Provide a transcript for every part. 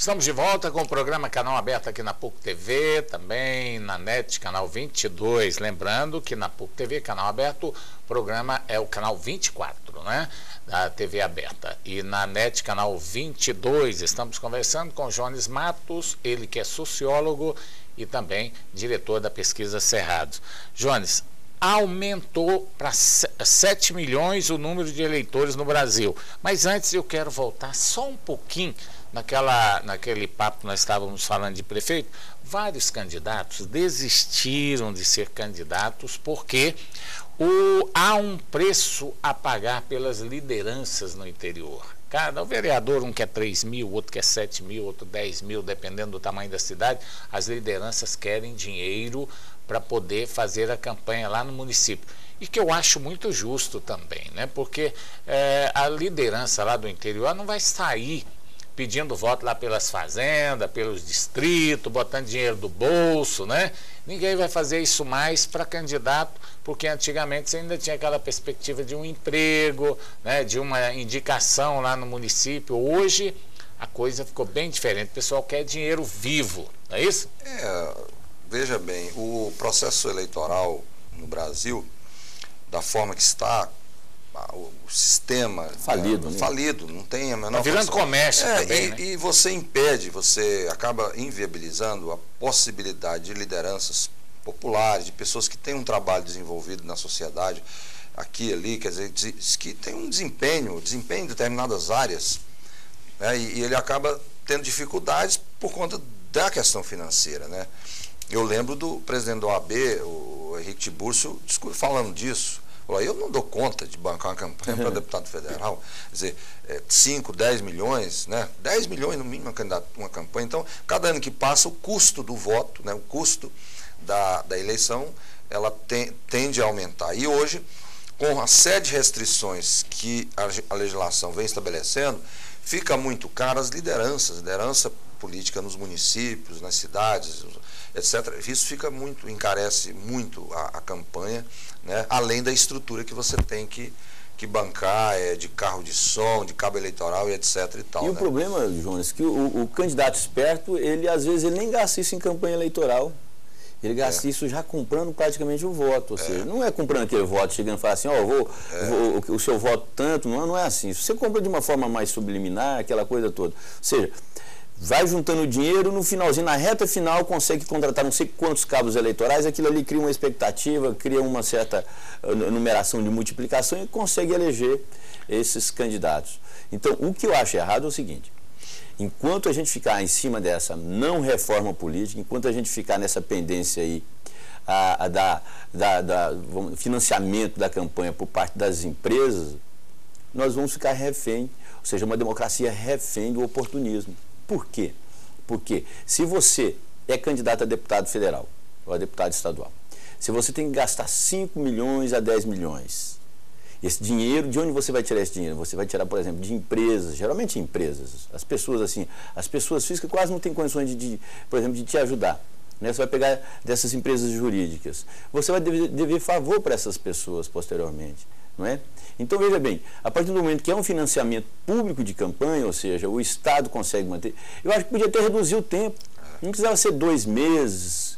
Estamos de volta com o programa Canal Aberto aqui na PUC TV, também na NET, canal 22. Lembrando que na PUC TV, canal aberto, o programa é o canal 24, né? Da TV aberta. E na NET, canal 22, estamos conversando com o Jones Matos, ele que é sociólogo e também diretor da pesquisa Cerrados. Jones, aumentou para 7 milhões o número de eleitores no Brasil. Mas antes eu quero voltar só um pouquinho naquele papo que nós estávamos falando de prefeito. Vários candidatos desistiram de ser candidatos porque há um preço a pagar pelas lideranças no interior. O vereador, um quer 3 mil, outro quer 7 mil, outro 10 mil, dependendo do tamanho da cidade. As lideranças querem dinheiro para poder fazer a campanha lá no município. E que eu acho muito justo também, né? Porque a liderança lá do interior não vai sair pedindo voto lá pelas fazendas, pelos distritos, botando dinheiro do bolso, né? Ninguém vai fazer isso mais para candidato, porque antigamente você ainda tinha aquela perspectiva de um emprego, né? De uma indicação lá no município. Hoje a coisa ficou bem diferente. O pessoal quer dinheiro vivo, não é isso? Veja bem, o processo eleitoral no Brasil, da forma que está, o sistema falido, falido, não tem a menor tá virando comércio também, né? E você impede, você acaba inviabilizando a possibilidade de lideranças populares, de pessoas que têm um trabalho desenvolvido na sociedade, aqui e ali, quer dizer, que tem um desempenho em determinadas áreas, né? E ele acaba tendo dificuldades por conta da questão financeira, né? Eu lembro do presidente da OAB, o Henrique Tiburcio, falando disso. Falou, eu não dou conta de bancar uma campanha para deputado federal. Quer dizer, 5, 10 milhões, né? 10 milhões no mínimo uma campanha. Então, cada ano que passa, o custo do voto, né? O custo da eleição, ela tende a aumentar. E hoje, com a série de restrições que a legislação vem estabelecendo, fica muito caro as liderança política nos municípios, nas cidades, etc. Isso encarece muito a campanha, né? Além da estrutura que você tem que bancar, de carro de som, de cabo eleitoral e etc. e tal. E o problema, Jones, que o candidato esperto, ele às vezes ele nem gasta isso em campanha eleitoral. Ele gasta isso já comprando praticamente o voto. Ou seja, não é comprando aquele voto, chegando e falando assim, o seu voto tanto, não é assim. Se você compra de uma forma mais subliminar, aquela coisa toda. Ou seja, vai juntando dinheiro, no finalzinho, na reta final, consegue contratar não sei quantos cabos eleitorais, aquilo ali cria uma expectativa, cria uma certa numeração de multiplicação e consegue eleger esses candidatos. Então, o que eu acho errado é o seguinte: enquanto a gente ficar em cima dessa não reforma política, enquanto a gente ficar nessa pendência aí financiamento da campanha por parte das empresas, nós vamos ficar refém, ou seja, uma democracia refém do oportunismo. Por quê? Porque se você é candidato a deputado federal ou a deputado estadual, se você tem que gastar 5 milhões a 10 milhões, esse dinheiro, de onde você vai tirar esse dinheiro? Você vai tirar, por exemplo, de empresas, geralmente empresas. As pessoas físicas quase não têm condições por exemplo, de te ajudar, né? Você vai pegar dessas empresas jurídicas. Você vai dever favor para essas pessoas posteriormente, não é? Então, veja bem, a partir do momento que é um financiamento público de campanha, ou seja, o Estado consegue manter, eu acho que podia até reduzir o tempo. Não precisava ser 2 meses,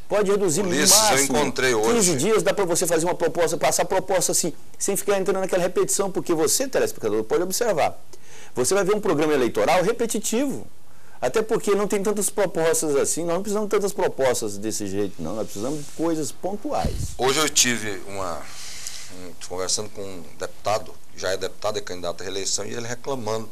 pode reduzir no máximo. Eu encontrei hoje. 15 dias dá para você fazer uma proposta, passar a proposta assim, sem ficar entrando naquela repetição, porque você, telespectador, pode observar. Você vai ver um programa eleitoral repetitivo. Até porque não tem tantas propostas assim, nós não precisamos de tantas propostas desse jeito, não. Nós precisamos de coisas pontuais. Hoje eu tive conversando com um deputado, já é deputado, é candidato à reeleição, e ele reclamando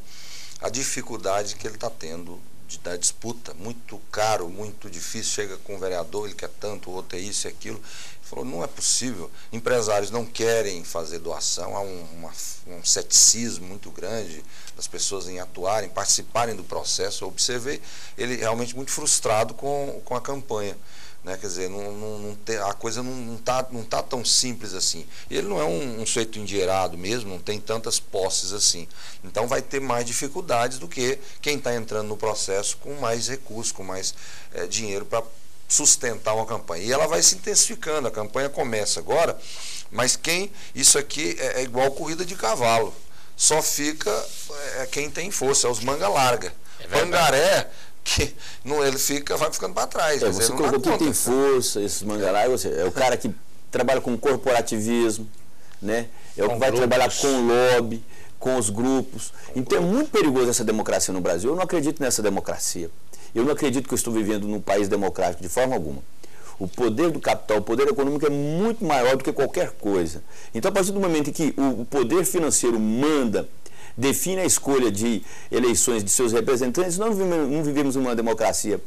a dificuldade que ele está tendo da disputa, muito caro, muito difícil, chega com um vereador, ele quer tanto, o outro é isso e aquilo. Ele falou, não é possível, empresários não querem fazer doação, há um ceticismo muito grande das pessoas em atuarem, participarem do processo. Eu observei ele realmente muito frustrado com a campanha. Né? Quer dizer, a coisa não tá tão simples assim. Ele não é um sujeito endinheirado mesmo, não tem tantas posses assim. Então vai ter mais dificuldades do que quem está entrando no processo com mais recursos, com mais dinheiro para sustentar uma campanha. E ela vai se intensificando, a campanha começa agora, mas isso aqui é igual corrida de cavalo. Só fica quem tem força, é os manga larga. Pangaré que não, ele vai ficando para trás. Você colocou quem tem força, esses mangalais, é o cara que trabalha com corporativismo, né? É o que vai trabalhar com o lobby, com os grupos. Então é muito perigoso essa democracia no Brasil. Eu não acredito nessa democracia. Eu não acredito que eu estou vivendo num país democrático de forma alguma. O poder do capital, o poder econômico é muito maior do que qualquer coisa. Então, a partir do momento em que o poder financeiro manda, define a escolha de eleições de seus representantes, nós não vivemos uma democracia.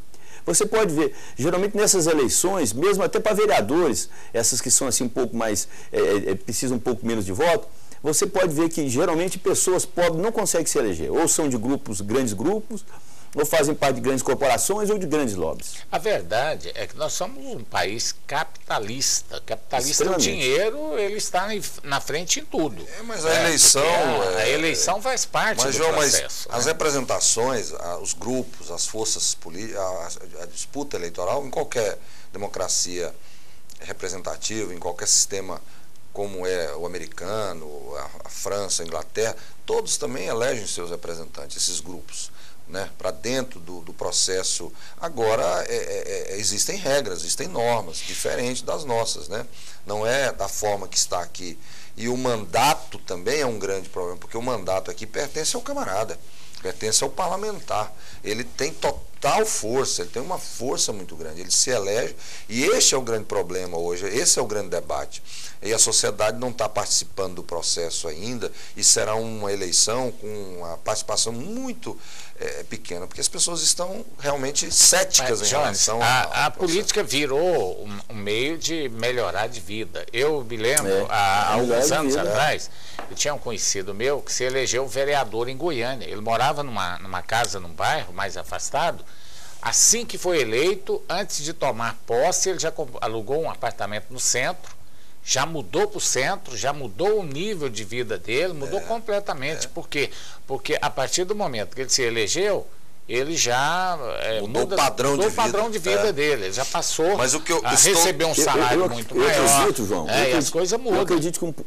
Você pode ver, geralmente nessas eleições, mesmo até para vereadores, essas que são assim um pouco mais, precisam um pouco menos de voto, você pode ver que geralmente pessoas pobres não conseguem se eleger, ou são de grupos, grandes grupos, ou fazem parte de grandes corporações ou de grandes lobbies. A verdade é que nós somos um país capitalista. Capitalista, o dinheiro, ele está na frente em tudo. Mas a eleição... A eleição faz parte do processo. Mas as representações, os grupos, as forças políticas, a disputa eleitoral, em qualquer democracia representativa, em qualquer sistema como é o americano, a França, a Inglaterra, todos também elegem seus representantes, esses grupos, né, para dentro do processo. Agora, existem regras, existem normas diferentes das nossas, né? Não é da forma que está aqui. E o mandato também é um grande problema, porque o mandato aqui pertence ao camarada, pertence ao parlamentar. Ele tem total força, ele tem uma força muito grande, ele se elege, e este é o grande problema hoje, esse é o grande debate. E a sociedade não está participando do processo ainda, e será uma eleição com a participação muito pequena, porque as pessoas estão realmente céticas em relação a política virou um meio de melhorar de vida. Eu me lembro, há alguns anos atrás, eu tinha um conhecido meu que se elegeu vereador em Goiânia. Ele morava numa casa, num bairro mais afastado. Assim que foi eleito, antes de tomar posse, ele já alugou um apartamento no centro, já mudou para o centro, já mudou o nível de vida dele, mudou completamente. Por quê? Porque a partir do momento que ele se elegeu, ele já mudou o padrão de vida dele, ele já passou a receber um salário muito maior. Eu acredito, João, e as coisas mudam.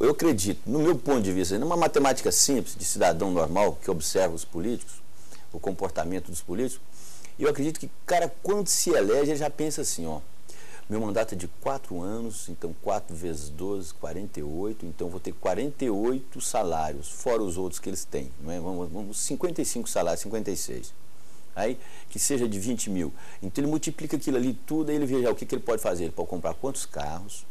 Eu acredito, no meu ponto de vista, numa matemática simples de cidadão normal que observa os políticos, o comportamento dos políticos, eu acredito que o cara, quando se elege, ele já pensa assim, ó, meu mandato é de 4 anos, então 4 vezes 12, 48, então vou ter 48 salários, fora os outros que eles têm, não é? Vamos 55 salários, 56. Aí, que seja de 20 mil. Então ele multiplica aquilo ali tudo, aí ele vê já o que ele pode fazer. Ele pode comprar quantos carros,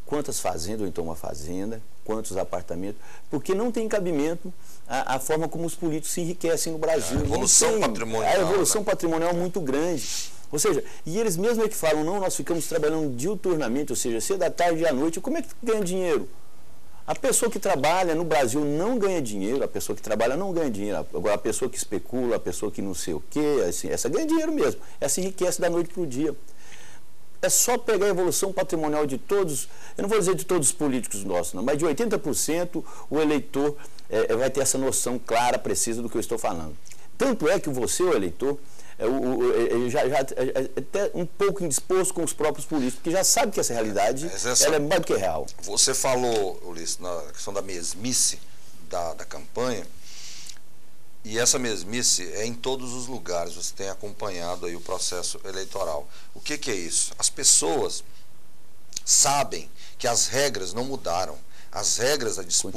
quantas fazendas, ou então uma fazenda, quantos apartamentos, porque não tem cabimento a forma como os políticos se enriquecem no Brasil. A evolução patrimonial. A evolução patrimonial é muito grande. Ou seja, e eles mesmos é que falam, não, nós ficamos trabalhando diuturnamente, ou seja, cedo da tarde e à noite. Como é que ganha dinheiro? A pessoa que trabalha no Brasil não ganha dinheiro, a pessoa que trabalha não ganha dinheiro. Agora, a pessoa que especula, a pessoa que não sei o quê, assim, essa ganha dinheiro mesmo. Essa enriquece da noite para o dia. É só pegar a evolução patrimonial de todos, eu não vou dizer de todos os políticos nossos, não, mas de 80% o eleitor vai ter essa noção clara, precisa do que eu estou falando. Tanto é que você, o eleitor, já até um pouco indisposto com os próprios políticos, porque já sabe que essa realidade ela é mais do que real. Você falou, Ulisses, na questão da mesmice da campanha, e essa mesmice é em todos os lugares, você tem acompanhado aí o processo eleitoral. O que é isso? As pessoas sabem que as regras não mudaram. As regras da disputa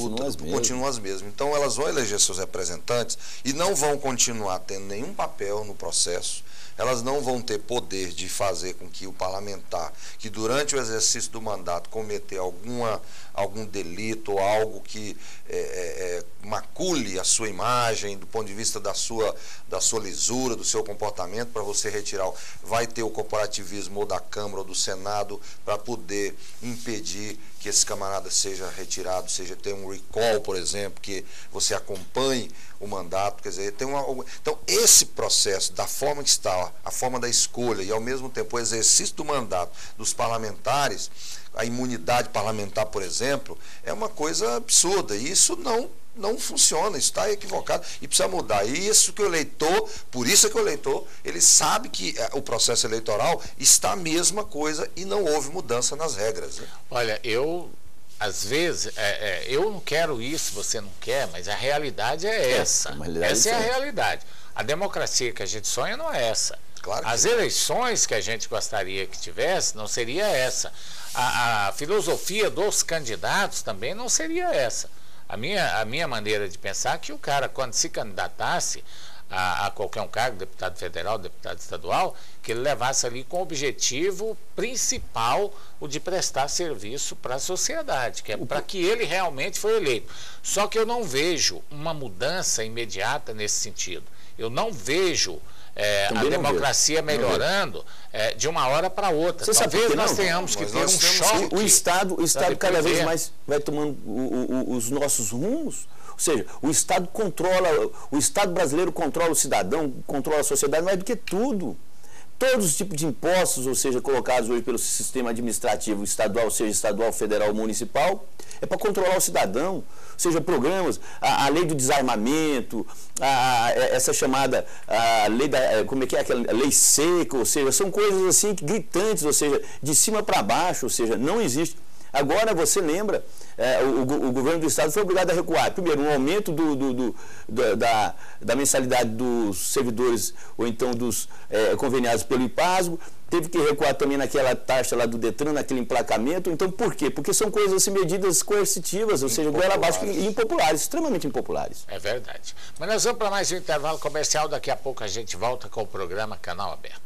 continuam as mesmas. Então elas vão eleger seus representantes e não vão continuar tendo nenhum papel no processo. Elas não vão ter poder de fazer com que o parlamentar, que durante o exercício do mandato cometer algum delito ou algo que macule a sua imagem do ponto de vista da sua lisura, do seu comportamento, para você retirar, vai ter o corporativismo ou da Câmara ou do Senado para poder impedir que esse camarada seja retirado, seja ter um recall, por exemplo, que você acompanhe o mandato, quer dizer, então esse processo da forma que está, a forma da escolha e ao mesmo tempo o exercício do mandato dos parlamentares, a imunidade parlamentar, por exemplo, é uma coisa absurda, e isso não funciona, isso está equivocado e precisa mudar. E isso que o eleitor, por isso é que o eleitor, ele sabe que o processo eleitoral está a mesma coisa e não houve mudança nas regras, né? Olha, às vezes, eu não quero isso, você não quer, mas a realidade é essa. Essa é a realidade. A democracia que a gente sonha não é essa. Claro que As eleições que a gente gostaria que tivesse não seria essa. A filosofia dos candidatos também não seria essa. A minha maneira de pensar é que o cara, quando se candidatasse a qualquer um cargo, deputado federal, deputado estadual, que ele levasse ali com o objetivo principal o de prestar serviço para a sociedade, que é para que ele realmente foi eleito. Só que eu não vejo uma mudança imediata nesse sentido. Eu não vejo a democracia melhorando de uma hora para outra. Você Talvez sabe nós tenhamos que ter um choque. O Estado cada vez mais vai tomando os nossos rumos. Ou seja, o Estado brasileiro controla o cidadão, controla a sociedade mais do que tudo. Todos os tipos de impostos, ou seja, colocados hoje pelo sistema administrativo estadual, seja estadual, federal ou municipal, é para controlar o cidadão. Ou seja, programas, a lei do desarmamento, essa chamada lei da, como é que é aquela lei seca, ou seja, são coisas assim gritantes, ou seja, de cima para baixo, ou seja, não existe. Agora você lembra, o governo do Estado foi obrigado a recuar. Primeiro, um aumento da mensalidade dos servidores, ou então dos conveniados pelo IPASGO, teve que recuar também naquela taxa lá do Detran, naquele emplacamento. Então, por quê? Porque são coisas assim, medidas coercitivas, ou seja, goela abaixo e impopulares, extremamente impopulares. É verdade. Mas nós vamos para mais um intervalo comercial, daqui a pouco a gente volta com o programa Canal Aberto.